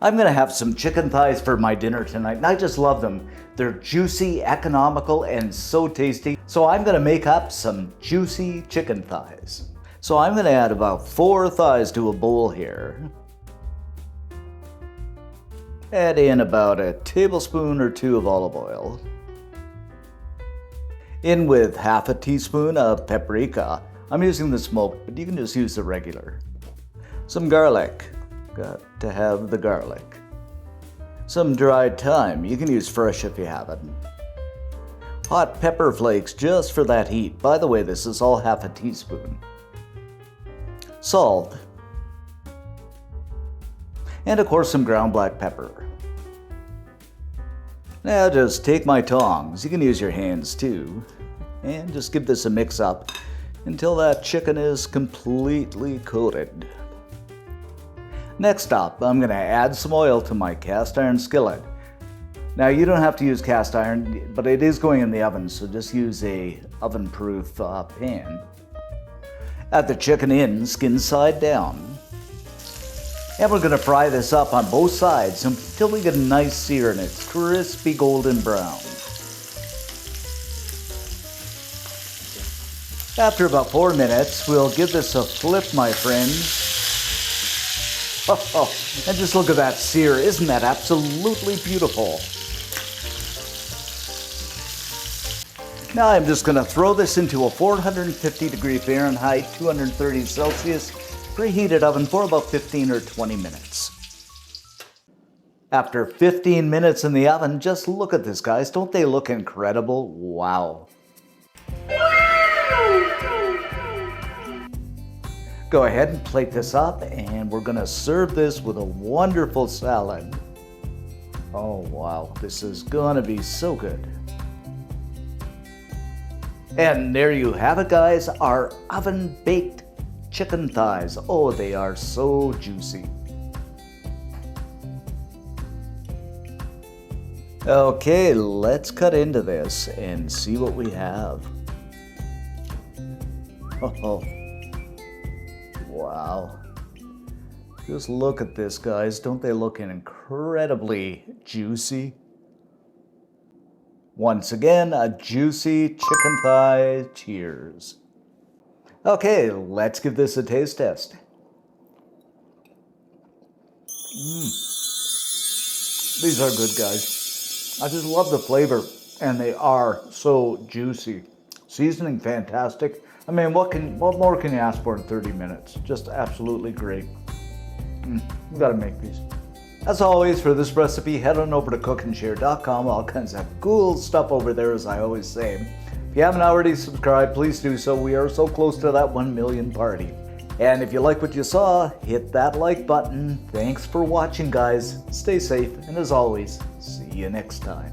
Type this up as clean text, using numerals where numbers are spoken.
I'm gonna have some chicken thighs for my dinner tonight, and I just love them. They're juicy, economical, and so tasty. So I'm gonna make up some juicy chicken thighs. So I'm gonna add about 4 thighs to a bowl here. Add in about a tablespoon or 2 of olive oil. In with half a teaspoon of paprika. I'm using the smoked, but you can just use the regular. Some garlic. Got to have the garlic. Some dried thyme. You can use fresh if you have it. Hot pepper flakes just for that heat. By the way, this is all half a teaspoon. Salt. And of course some ground black pepper. Now just take my tongs. You can use your hands too. And just give this a mix up until that chicken is completely coated. Next up, I'm going to add some oil to my cast iron skillet. Now you don't have to use cast iron, but it is going in the oven, so just use a oven-proof pan. Add the chicken in, skin side down. And we're going to fry this up on both sides until we get a nice sear and it's crispy golden brown. After about 4 minutes, we'll give this a flip, my friends. Oh, and just look at that sear. Isn't that absolutely beautiful? Now I'm just going to throw this into a 450 degree Fahrenheit, 230 Celsius, preheated oven for about 15 or 20 minutes. After 15 minutes in the oven, just look at this, guys. Don't they look incredible? Wow. Go ahead and plate this up, and we're going to serve this with a wonderful salad. Oh wow, this is going to be so good. And there you have it, guys, our oven-baked chicken thighs. Oh, they are so juicy. Okay, let's cut into this and see what we have. Oh. Wow. Just look at this, guys. Don't they look incredibly juicy? Once again, a juicy chicken thigh. Cheers. Okay, let's give this a taste test. These are good, guys. I just love the flavor, and they are so juicy. Seasoning fantastic. I mean, what more can you ask for in 30 minutes? Just absolutely great. We gotta make these. As always, for this recipe, head on over to cookandshare.com. All kinds of cool stuff over there, as I always say. If you haven't already subscribed, please do so. We are so close to that 1 million party. And if you like what you saw, hit that like button. Thanks for watching, guys. Stay safe, and as always, see you next time.